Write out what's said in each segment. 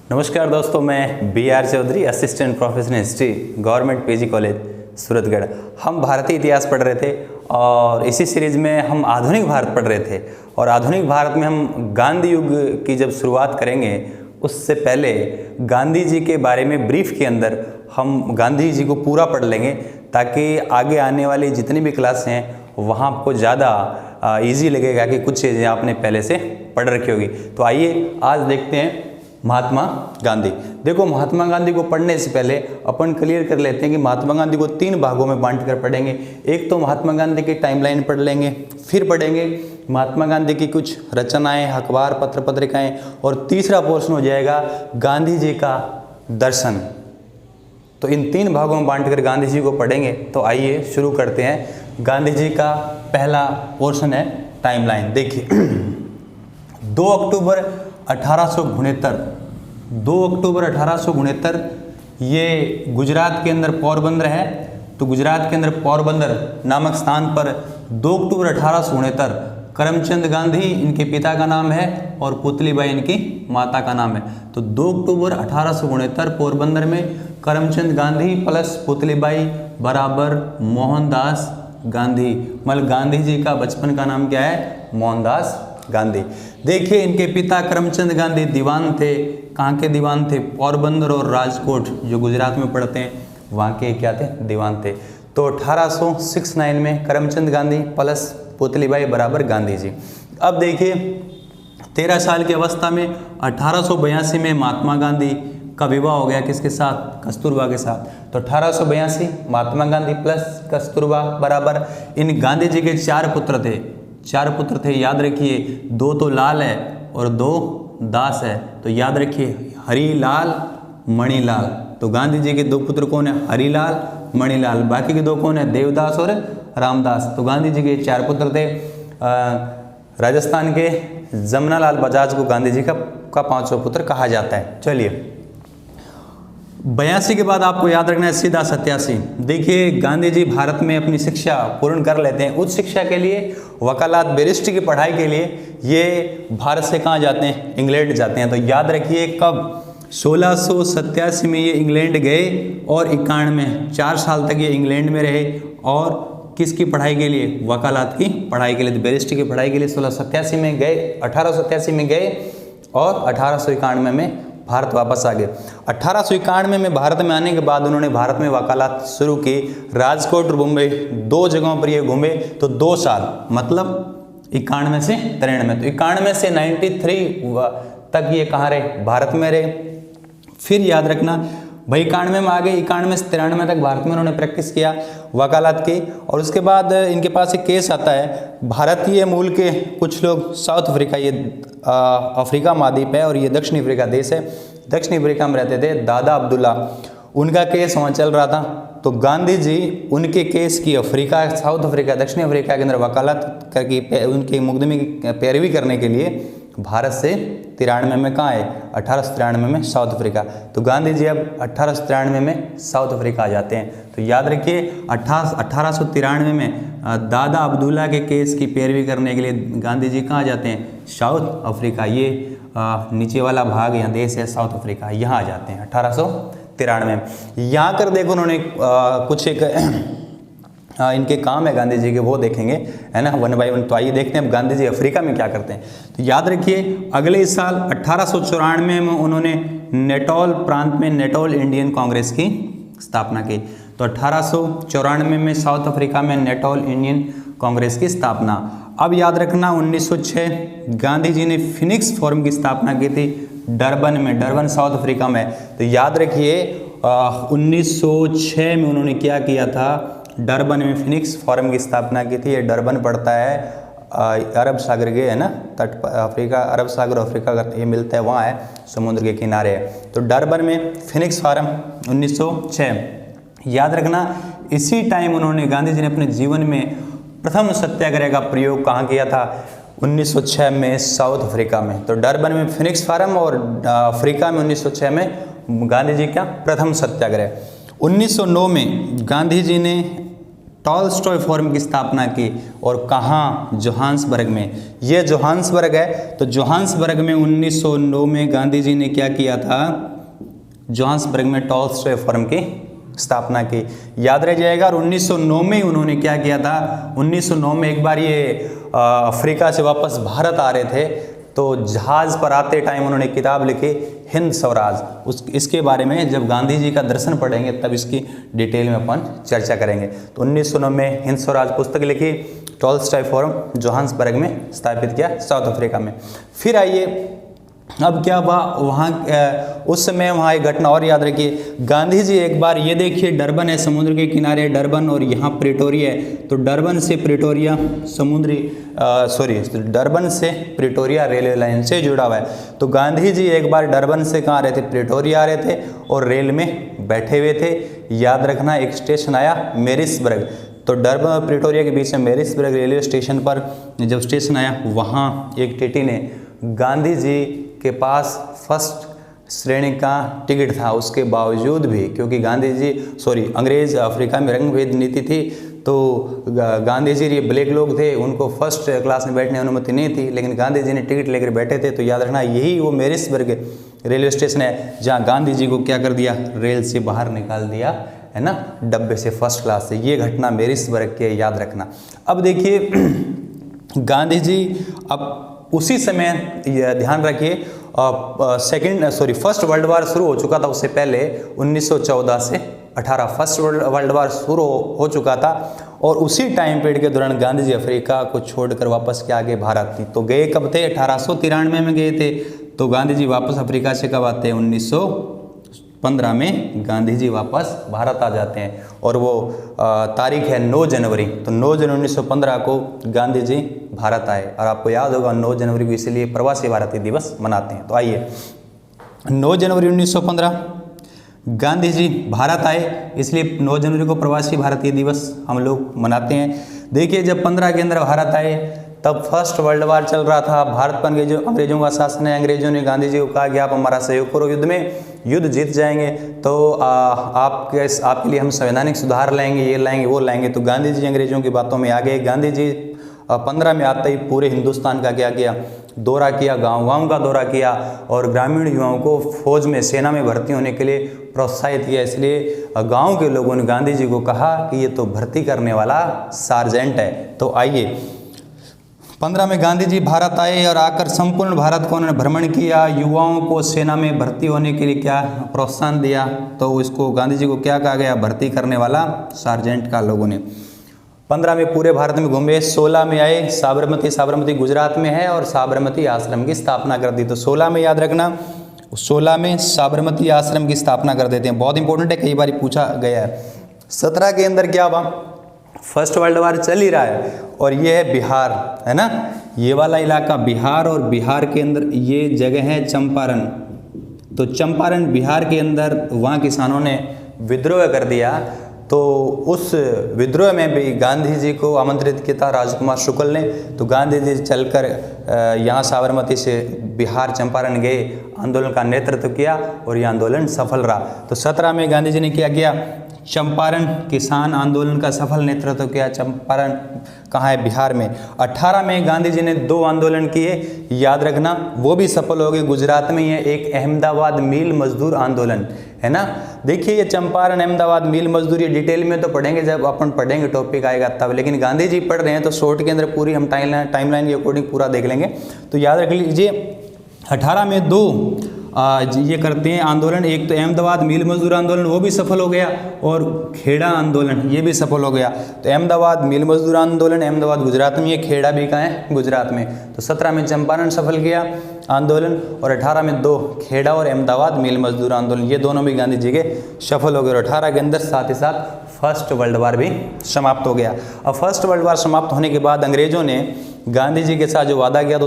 नमस्कार दोस्तों, मैं B.R. Choudhary, assistant professor history, government PG college Suratgarh. हम भारतीय इतिहास पढ़ रहे थे और इसी सीरीज में हम आधुनिक भारत पढ़ रहे थे। और आधुनिक भारत में हम गांधी युग की जब शुरुआत करेंगे उससे पहले गांधी जी के बारे में ब्रीफ के अंदर हम गांधी जी को पूरा पढ़ लेंगे, ताकि आगे आने वाली जितनी भी क्लास हैं वहाँ आपको ज़्यादा ईजी लगेगा कि कुछ चीज़ें आपने पहले से पढ़ रखी होगी। तो आइए आज देखते हैं महात्मा गांधी। देखो, महात्मा गांधी को पढ़ने से पहले अपन क्लियर कर लेते हैं कि महात्मा गांधी को 3 भागों में बांट कर पढ़ेंगे। एक तो महात्मा गांधी की टाइमलाइन पढ़ लेंगे, फिर पढ़ेंगे महात्मा गांधी की कुछ रचनाएं, अखबार, पत्र पत्रिकाएं, और तीसरा पोर्शन हो जाएगा गांधी जी का दर्शन। तो इन 3 भागों में बांटकर गांधी जी को पढ़ेंगे। तो आइए शुरू करते हैं। गांधी जी का पहला पोर्शन है टाइमलाइन। देखिए 2 अक्टूबर 1869 ये गुजरात के अंदर पोरबंदर है। तो गुजरात के अंदर पोरबंदर नामक स्थान पर 2 अक्टूबर 1869 करमचंद गांधी इनके पिता का नाम है और पुतलीबाई इनकी माता का नाम है। तो 2 अक्टूबर 1869 पोरबंदर में करमचंद गांधी प्लस पुतलीबाई बराबर मोहनदास गांधी। मतलब गांधी जी का बचपन का नाम क्या है? मोहनदास गांधी। देखिए, इनके पिता करमचंद गांधी दीवान थे। कहाँ के दीवान थे? पोरबंदर और राजकोट जो गुजरात में पड़ते हैं वहाँ के क्या थे? दीवान थे। तो 1869 में करमचंद गांधी प्लस पुतलीबाई बराबर गांधी जी। अब देखिए 13 साल की अवस्था में 1882 में महात्मा गांधी का विवाह हो गया। किसके साथ? कस्तूरबा के साथ। तो 1882 महात्मा गांधी प्लस कस्तूरबा बराबर। इन गांधी जी के 4 पुत्र थे। याद रखिए, 2 तो लाल है और 2 दास है। तो याद रखिए हरिलाल, मणिलाल। तो गांधी जी के 2 पुत्र कौन है? हरिलाल, मणिलाल। बाकी के 2 कौन है? देवदास और रामदास। तो गांधी जी के 4 पुत्र थे। राजस्थान के जमनालाल बजाज को गांधी जी का 5वां पुत्र कहा जाता है। चलिए 82 के बाद आपको याद रखना है सीधा 87। देखिए, गांधी जी भारत में अपनी शिक्षा पूर्ण कर लेते हैं। उच्च शिक्षा के लिए, वकालत, बैरिस्ट्री की पढ़ाई के लिए ये भारत से कहाँ जाते हैं? इंग्लैंड जाते हैं। तो याद रखिए कब? 1687 में ये इंग्लैंड गए और 91 में 4 साल तक ये इंग्लैंड में रहे। और किसकी पढ़ाई के लिए? वकालत की पढ़ाई के लिए, बैरिस्ट्री की पढ़ाई के लिए 1687 में गए, 1887 में गए और 1891 में भारत वापस आ गए। 1891 में भारत में आने के बाद उन्होंने भारत में वकालत शुरू की। राजकोट और मुंबई 2 जगहों पर ये घूमे। तो 2 साल, मतलब 91 से 93। तो 91 से 93 तक ये कहाँ रहे? भारत में रहे। फिर याद रखना भाई 91 में आ गए, 91 से 93 तक भारत में उन्होंने प्रैक्टिस किया वकालत की। और उसके बाद इनके पास एक केस आता है। भारतीय मूल के कुछ लोग साउथ अफ्रीका, ये अफ्रीका महाद्वीप है और ये दक्षिण अफ्रीका देश है, दक्षिण अफ्रीका में रहते थे। दादा अब्दुल्ला, उनका केस वहाँ चल रहा था। तो गांधी जी उनके केस की अफ्रीका, साउथ अफ्रीका, दक्षिण अफ्रीका के अंदर वकालत करके उनके मुकदमे की पैरवी करने के लिए भारत से 93 में कहाँ आए? 1893 में साउथ अफ्रीका। तो गांधी जी अब 1893 में साउथ अफ्रीका आ जाते हैं। तो याद रखिए 1893 में दादा अब्दुल्ला के केस की पैरवी करने के लिए गांधी जी कहाँ जाते हैं? South Africa. ये नीचे वाला भाग यहाँ देश है साउथ अफ्रीका, यहाँ आ जाते हैं 1893 में। यहाँ कर देखो उन्होंने कुछ एक इनके काम है गांधी जी के, वो देखेंगे, है ना, 1 बाय 1। तो आइए देखते हैं अब गांधी जी अफ्रीका में क्या करते हैं। तो याद रखिए अगले साल 1894 में उन्होंने नेटोल प्रांत में नेटोल इंडियन कांग्रेस की स्थापना की। तो 1894 में साउथ अफ्रीका में नेटोल इंडियन कांग्रेस की स्थापना। अब याद रखना 1906 गांधी जी ने फिनिक्स फोरम की स्थापना की थी डरबन में, डरबन साउथ अफ्रीका में। तो याद रखिए 1906 में उन्होंने क्या किया था? डरबन में फिनिक्स फोरम की स्थापना की थी। ये डरबन पड़ता है अरब सागर के, है ना, तट, अफ्रीका, अरब सागर अफ्रीका का ये मिलता है, वहाँ है, समुद्र के किनारे है। तो डरबन में फिनिक्स फोरम 1906। याद रखना इसी टाइम उन्होंने, गांधी जी ने अपने जीवन में प्रथम सत्याग्रह का प्रयोग कहाँ किया था? 1906 में साउथ अफ्रीका में। तो डरबन में फिनिक्स फोरम और अफ्रीका में 1906 में गांधी जी का प्रथम सत्याग्रह। 1909 में गांधी जी ने टॉलस्टॉय फोरम की स्थापना की और कहाँ, जोहान्सबर्ग में। ये जोहान्सबर्ग है, तो जोहान्सबर्ग में 1909 में गांधी जी ने क्या किया था, जोहान्सबर्ग में टॉलस्टॉय फोरम की स्थापना की, याद रह जाएगा। और 1909 में उन्होंने क्या किया था, 1909 में एक बार ये अफ्रीका से वापस भारत आ रहे थे, तो जहाज़ पर आते टाइम उन्होंने किताब लिखी हिंद स्वराज। इसके बारे में जब गांधी जी का दर्शन पढ़ेंगे तब इसकी डिटेल में अपन चर्चा करेंगे। तो 1909 में हिंद स्वराज पुस्तक लिखी, टॉलस्टॉय फोरम जोहान्सबर्ग में स्थापित किया, साउथ अफ्रीका में। फिर आइए अब क्या हुआ वहाँ, उस समय वहाँ एक घटना और याद रखिए। गांधी जी एक बार, ये देखिए डरबन है समुद्र के किनारे, डरबन, और यहाँ प्रिटोरिया है, तो डरबन से प्रिटोरिया डरबन से प्रिटोरिया रेलवे लाइन से जुड़ा हुआ है। तो गांधी जी एक बार डरबन से कहाँ आ रहे थे, प्रिटोरिया आ रहे थे और रेल में बैठे हुए थे। याद रखना एक स्टेशन आया मैरिसबर्ग, तो डरबन और प्रिटोरिया के बीच में मैरिसबर्ग रेलवे स्टेशन पर जब स्टेशन आया, वहाँ एक टीटी ने गांधी जी के पास फर्स्ट श्रेणी का टिकट था, उसके बावजूद भी, क्योंकि अंग्रेज अफ्रीका में रंग भेद नीति थी, तो गांधी जी ये ब्लैक लोग थे, उनको फर्स्ट क्लास में बैठने की अनुमति नहीं थी, लेकिन गांधी जी ने टिकट लेकर बैठे थे। तो याद रखना यही वो मैरिसबर्ग रेलवे स्टेशन है जहाँ गांधी जी को क्या कर दिया, रेल से बाहर निकाल दिया, है ना, डब्बे से, फर्स्ट क्लास से। ये घटना मैरिसबर्ग के, याद रखना। अब देखिए गांधी जी, अब उसी समय यह ध्यान रखिए फर्स्ट वर्ल्ड वार शुरू हो चुका था, उससे पहले 1914 से 18 फर्स्ट वर्ल्ड वार शुरू हो चुका था। और उसी टाइम पीरियड के दौरान गांधी जी अफ्रीका को छोड़कर वापस क्या गए, भारत थी। तो गए कब थे, 1893 में गए थे। तो गांधी जी वापस अफ्रीका से कब आते हैं, 1915 में गांधी जी वापस भारत आ जाते हैं। और वो तारीख है 9 जनवरी, तो 9 जनवरी 1915 को गांधी जी भारत आए। और आपको याद होगा 9 जनवरी को इसलिए प्रवासी भारतीय दिवस मनाते हैं। तो आइए 9 जनवरी 1915 गांधी जी भारत आए, इसलिए 9 जनवरी को प्रवासी भारतीय दिवस हम लोग मनाते हैं। देखिए जब 15 के अंदर भारत आए तब फर्स्ट वर्ल्ड वार चल रहा था, भारत पर अंग्रेजों का शासन है। अंग्रेजों ने गांधी जी को कहा कि आप हमारा सहयोग करो युद्ध में, युद्ध जीत जाएंगे तो आपके लिए हम संवैधानिक सुधार लाएंगे, ये लाएंगे वो लाएंगे। तो गांधी जी अंग्रेजों की बातों में आ गए। गांधी जी 15 में आते ही पूरे हिंदुस्तान का क्या किया, दौरा किया, गांव-गांव का दौरा किया और ग्रामीण युवाओं को फौज में, सेना में भर्ती होने के लिए प्रोत्साहित किया। इसलिए गांव के लोगों ने गांधी जी को कहा कि ये तो भर्ती करने वाला सार्जेंट है। तो आइए 15 में गांधी जी भारत आए और आकर संपूर्ण भारत को उन्होंने भ्रमण किया, युवाओं को सेना में भर्ती होने के लिए क्या प्रोत्साहन दिया। तो इसको गांधी जी को क्या कहा गया, भर्ती करने वाला सार्जेंट का लोगों ने। 15 में पूरे भारत में घूमे। 16 में आए साबरमती गुजरात में है और साबरमती आश्रम की स्थापना कर दी। तो 16 में याद रखना, 16 में साबरमती आश्रम की स्थापना कर देते हैं, बहुत इंपॉर्टेंट है, कई बार पूछा गया है। 17 के अंदर क्या हुआ, फर्स्ट वर्ल्ड वार चल ही रहा है और ये है बिहार, है ना, ये वाला इलाका बिहार, और बिहार के अंदर ये जगह है चंपारण। तो चंपारण बिहार के अंदर वहाँ किसानों ने विद्रोह कर दिया। तो उस विद्रोह में भी गांधी जी को आमंत्रित किया था राजकुमार शुक्ल ने। तो गांधी जी चलकर यहाँ साबरमती से बिहार चंपारण गए, आंदोलन का नेतृत्व किया और यह आंदोलन सफल रहा। तो 17 में गांधी जी ने क्या किया, चंपारण किसान आंदोलन का सफल नेतृत्व किया। चंपारण कहाँ है, बिहार में। 18 में गांधी जी ने 2 आंदोलन किए, याद रखना, वो भी सफल हो गए। गुजरात में ये एक अहमदाबाद मिल मजदूर आंदोलन, है ना। देखिए ये चंपारण अहमदाबाद मिल मजदूर, ये डिटेल में तो पढ़ेंगे जब अपन पढ़ेंगे, टॉपिक आएगा तब, लेकिन गांधी जी पढ़ रहे हैं तो शॉर्ट के अंदर पूरी हम टाइमलाइन के अकॉर्डिंग पूरा देख लेंगे। तो याद रख लीजिए 18 में 2 ये करते हैं आंदोलन, एक तो अहमदाबाद मिल मजदूर आंदोलन वो भी सफल हो गया और खेड़ा आंदोलन ये भी सफल हो गया। तो अहमदाबाद मिल मजदूर आंदोलन अहमदाबाद गुजरात में, ये खेड़ा भी कहाँ है, गुजरात में। तो 17 में चंपारण सफल किया आंदोलन और 18 में 2 खेड़ा और अहमदाबाद मिल मजदूर आंदोलन, ये दोनों भी गांधी जी के सफल हो गए। और 18 के अंदर साथ ही साथ फर्स्ट वर्ल्ड वार भी समाप्त हो गया। अब फर्स्ट वर्ल्ड वार समाप्त होने के बाद अंग्रेजों ने गांधी जी के साथ जो वादा किया, तो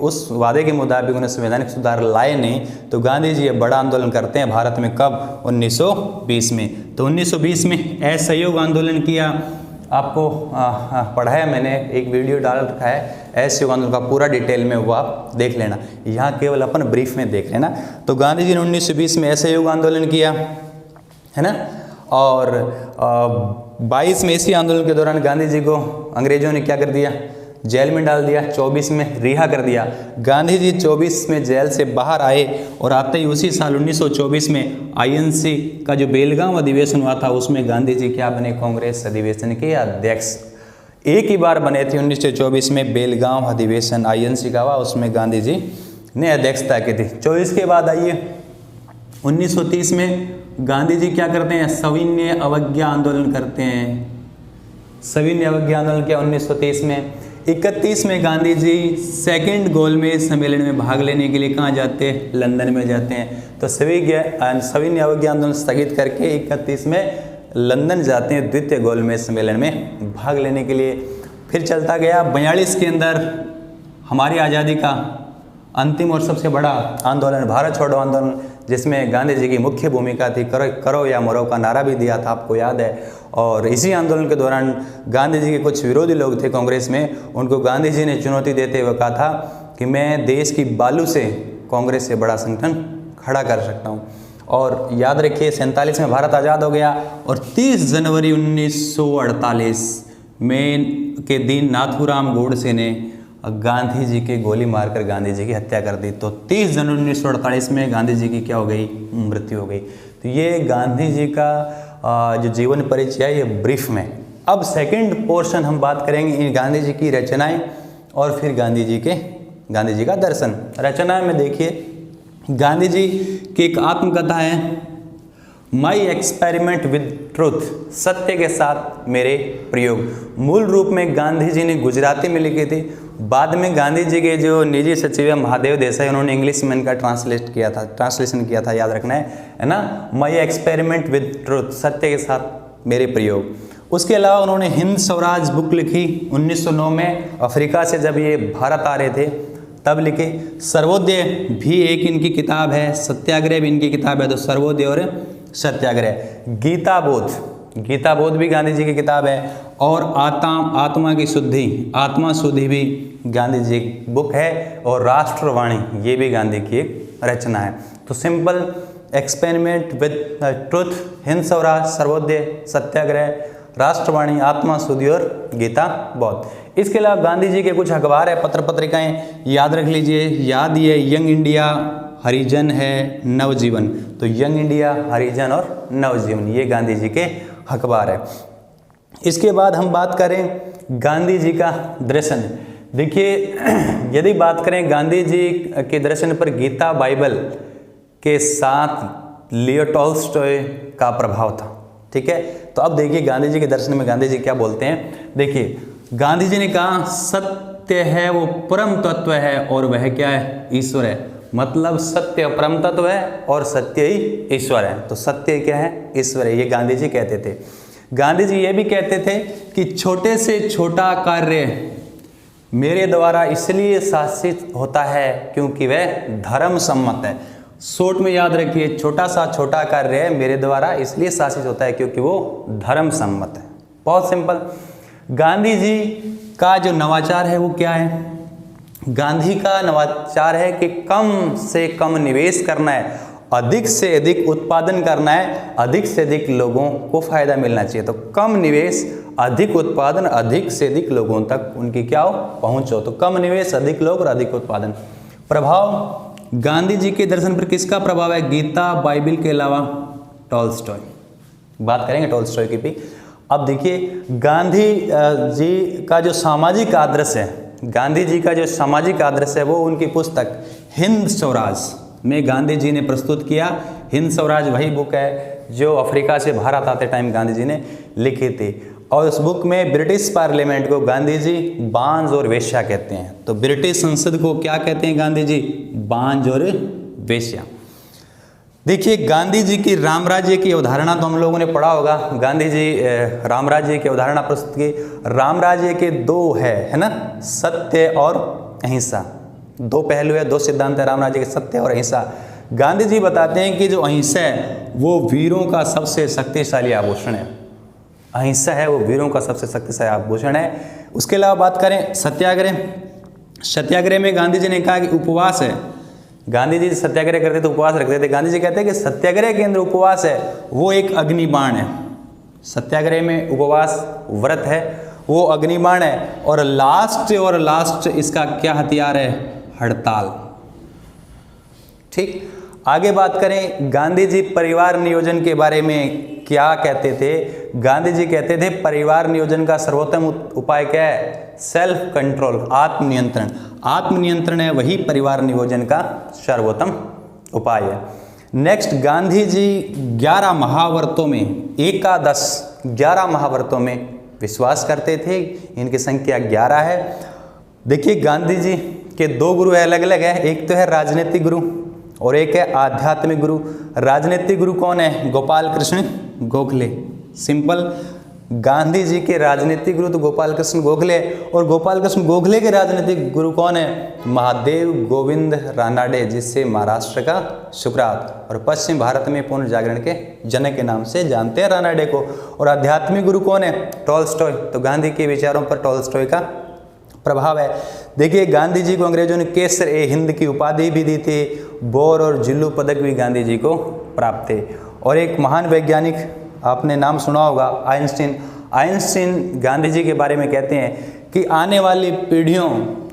उस वादे के मुताबिक उन्हें संवैधानिक सुधार लाए नहीं। तो गांधी जी ये बड़ा आंदोलन करते हैं भारत में, कब, 1920 में। तो 1920 में असहयोग आंदोलन किया। आपको पढ़ाया मैंने, एक वीडियो डाल रखा है असहयोग आंदोलन का, पूरा डिटेल में वो आप देख लेना, यहाँ केवल अपन ब्रीफ में देख लेना। तो गांधी जी ने 1920 में असहयोग आंदोलन किया, है ना। और 22 में इसी आंदोलन के दौरान गांधी जी को अंग्रेजों ने क्या कर दिया, जेल में डाल दिया। 24 में रिहा कर दिया। गांधी जी 24 में जेल से बाहर आए और आते ही उसी साल 1924 में आईएनसी का जो बेलगांव अधिवेशन हुआ था उसमें गांधी जी क्या बने, कांग्रेस अधिवेशन के अध्यक्ष। एक ही बार बने थे 1924 में बेलगांव अधिवेशन आईएनसी का हुआ, उसमें गांधी जी ने अध्यक्षता की थी। 24 के बाद आइए 1930 में गांधी जी क्या करते हैं, सविनय अवज्ञा आंदोलन करते हैं। सविनय अवज्ञा आंदोलन क्या 1930 में। 31 में गांधी जी सेकंड गोलमेज सम्मेलन में भाग लेने के लिए कहाँ जाते हैं, लंदन में जाते हैं। तो सविनय अवज्ञा आंदोलन स्थगित करके 31 में लंदन जाते हैं द्वितीय गोलमेज सम्मेलन में भाग लेने के लिए। फिर चलता गया 42 के अंदर हमारी आज़ादी का अंतिम और सबसे बड़ा आंदोलन भारत छोड़ो आंदोलन, जिसमें गांधी जी की मुख्य भूमिका थी। करो या मरो का नारा भी दिया था, आपको याद है। और इसी आंदोलन के दौरान गांधी जी के कुछ विरोधी लोग थे कांग्रेस में, उनको गांधी जी ने चुनौती देते हुए कहा था कि मैं देश की बालू से कांग्रेस से बड़ा संगठन खड़ा कर सकता हूँ। और याद रखिए 47 में भारत आज़ाद हो गया और 30 जनवरी 1948 में के दिन नाथूराम गोडसे ने गांधी जी के गोली मारकर गांधी जी की हत्या कर दी। तो 30 जनवरी 1948 में गांधी जी की क्या हो गई, मृत्यु हो गई। तो ये गांधी जी का जो जीवन परिचय है ये ब्रीफ में। अब सेकंड पोर्शन हम बात करेंगे इन गांधी जी की रचनाएं और फिर गांधी जी का दर्शन। रचनाएं में देखिए गांधी जी की एक आत्मकथा है माई एक्सपेरिमेंट विद ट्रूथ, सत्य के साथ मेरे प्रयोग। मूल रूप में गांधी जी ने गुजराती में लिखी थी, बाद में गांधी जी के जो निजी सचिव है महादेव देसाई, उन्होंने इंग्लिश में इनका ट्रांसलेशन किया था, याद रखना है ना। माई एक्सपेरिमेंट विद ट्रूथ, सत्य के साथ मेरे प्रयोग। उसके अलावा उन्होंने हिंद स्वराज बुक लिखी 1909 में, अफ्रीका से जब ये भारत आ रहे थे तब लिखे। सर्वोदय भी एक इनकी किताब है, सत्याग्रह भी इनकी किताब है, तो सर्वोदय और सत्याग्रह। गीता बोध भी गांधी जी की किताब है। और आत्मा की शुद्धि, आत्मा शुद्धि भी गांधी जी की बुक है। और राष्ट्रवाणी ये भी गांधी की एक रचना है। तो simple experiment with truth, Hind Swaraj, Sarvodaya, Satyagraha, Rashtravani, Atma Shuddhi और गीता बौद्ध। इसके अलावा गांधी जी के कुछ अखबार है, पत्र पत्रिकाएं याद रख लीजिए। याद ये यंग इंडिया, हरिजन है, नवजीवन। तो यंग इंडिया, हरिजन और नवजीवन ये गांधी जी के अखबार है। इसके बाद हम बात करें गांधी जी का दर्शन। देखिए यदि बात करें गांधी जी के दर्शन पर गीता बाइबल के साथ लियो टॉल्स्टॉय का प्रभाव था। ठीक है, तो अब देखिए गांधी जी के दर्शन में गांधी जी क्या बोलते हैं। देखिए गांधी जी ने कहा सत्य है वो परम तत्व है और वह क्या है, ईश्वर है। मतलब सत्य परम तत्व है और सत्य ही ईश्वर है। तो सत्य क्या है, ईश्वर है, ये गांधी जी कहते थे। गांधी जी ये भी कहते थे कि छोटे से छोटा कार्य मेरे द्वारा इसलिए शासित होता है क्योंकि वह धर्म सम्मत है। शॉर्ट में याद रखिए, छोटा सा छोटा कार्य मेरे द्वारा इसलिए शासित होता है क्योंकि वो धर्म सम्मत है। बहुत सिंपल। गांधी जी का जो नवाचार है वो क्या है, गांधी का नवाचार है कि कम से कम निवेश करना है, अधिक से अधिक उत्पादन करना है, अधिक से अधिक लोगों को फायदा मिलना चाहिए। तो कम निवेश, अधिक उत्पादन, अधिक से अधिक लोगों तक उनकी क्या हो, पहुंच हो। तो कम निवेश, अधिक लोग और अधिक उत्पादन। प्रभाव गांधी जी के दर्शन पर किसका प्रभाव है, गीता बाइबल के अलावा टॉल्स्टॉय। बात करेंगे टॉल्स्टॉय की भी। अब देखिए गांधी जी का जो सामाजिक आदर्श है, गांधी जी का जो सामाजिक आदर्श है वो उनकी पुस्तक हिंद स्वराज में गांधी जी ने प्रस्तुत किया। हिंद स्वराज वही बुक है जो अफ्रीका से भारत आते टाइम गांधी जी ने लिखी थी। और उस बुक में ब्रिटिश पार्लियामेंट को गांधी जी बांझ और वेश्या कहते हैं। तो ब्रिटिश संसद को क्या कहते हैं गांधी जी, बांझ और वेश्या। देखिए गांधी जी की राम राज्य की अवधारणा तो हम लोगों ने पढ़ा होगा। गांधी जी राम राज्य की अवधारणा प्रस्तुत की। राम राज्य के दो है ना, सत्य और अहिंसा। दो पहलू है, दो सिद्धांत है राम राज्य के, सत्य और अहिंसा। गांधी जी बताते हैं कि जो अहिंसा है वो वीरों का सबसे शक्तिशाली आभूषण है। अहिंसा है वो वीरों का सबसे शक्तिशाली आभूषण है। उसके अलावा बात करें सत्याग्रह। सत्याग्रह में गांधी जी ने कहा कि उपवास है। गांधी जी सत्याग्रह करते थे, उपवास रखते थे। गांधी जी कहते हैं कि सत्याग्रह के अंदर उपवास है वो एक अग्निबाण है। सत्याग्रह में उपवास व्रत है, वो अग्निबाण है, और लास्ट इसका क्या हथियार है? हड़ताल। ठीक, आगे बात करें गांधी जी परिवार नियोजन के बारे में क्या कहते थे। गांधी जी कहते थे परिवार नियोजन का सर्वोत्तम उपाय क्या है? Self control, आत्मनियंत्रण। आत्मनियंत्रण है वही परिवार नियोजन का सर्वोत्तम उपाय है। नेक्स्ट, गांधी जी 11 महाव्रतों में, एकादश 11 महाव्रतों में विश्वास करते थे। इनकी संख्या 11 है। देखिए गांधी जी के 2 गुरु अलग अलग है, एक तो है राजनीतिक गुरु और एक है आध्यात्मिक गुरु। राजनीतिक गुरु कौन है? गोपाल कृष्ण गोखले। सिंपल, गांधी जी के राजनीतिक गुरु तो गोपाल कृष्ण गोखले, और गोपाल कृष्ण गोखले के राजनीतिक गुरु कौन है? महादेव गोविंद रानाडे, जिससे महाराष्ट्र का सुकरात और पश्चिम भारत में पूर्ण जागरण के जनक के नाम से जानते हैं रानाडे को। और आध्यात्मिक गुरु कौन है? टॉलस्टॉय। तो गांधी के विचारों पर टॉलस्टॉय का प्रभाव है। देखिए गांधी जी को अंग्रेजों ने केसर ए हिंद की उपाधि भी दी थी, बोर और जिल्लू पदक भी गांधी जी को प्राप्त थे। और एक महान वैज्ञानिक आपने नाम सुना होगा, आइंस्टीन। आइंस्टीन गांधी जी के बारे में कहते हैं कि आने वाली पीढ़ियों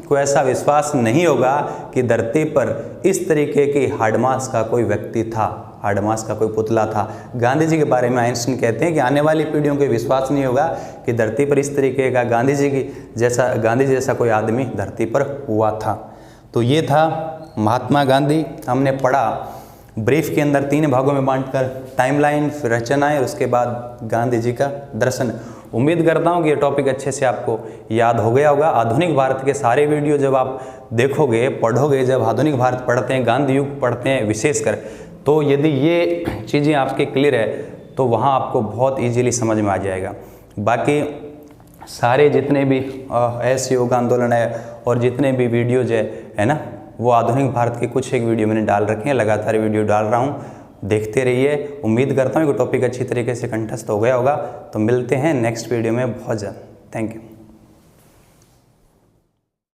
को ऐसा विश्वास नहीं होगा कि धरती पर इस तरीके की हार्डमास का कोई व्यक्ति था, हार्डमास का कोई पुतला था। गांधी जी के बारे में आइंस्टीन कहते हैं कि आने वाली पीढ़ियों को विश्वास नहीं होगा कि धरती पर इस तरीके का गांधी जी जैसा कोई आदमी धरती पर हुआ था। तो ये था महात्मा गांधी। हमने पढ़ा ब्रीफ के अंदर 3 भागों में बांटकर, टाइमलाइन, फिर रचनाएं, उसके बाद गांधी जी का दर्शन। उम्मीद करता हूँ कि ये टॉपिक अच्छे से आपको याद हो गया होगा। आधुनिक भारत के सारे वीडियो जब आप देखोगे, पढ़ोगे, जब आधुनिक भारत पढ़ते हैं, गांधी युग पढ़ते हैं विशेषकर, तो यदि ये चीज़ें आपके क्लियर है तो वहाँ आपको बहुत इजीली समझ में आ जाएगा। बाकी सारे जितने भी ऐसे योग आंदोलन है और जितने भी वीडियोज है ना, वो आधुनिक भारत के कुछ एक वीडियो मैंने डाल रखे हैं, लगातार वीडियो डाल रहा हूँ, देखते रहिए। उम्मीद करता हूँ कि टॉपिक अच्छी तरीके से कंठस्थ हो गया होगा। तो मिलते हैं नेक्स्ट वीडियो में बहुत जल्द। Thank you.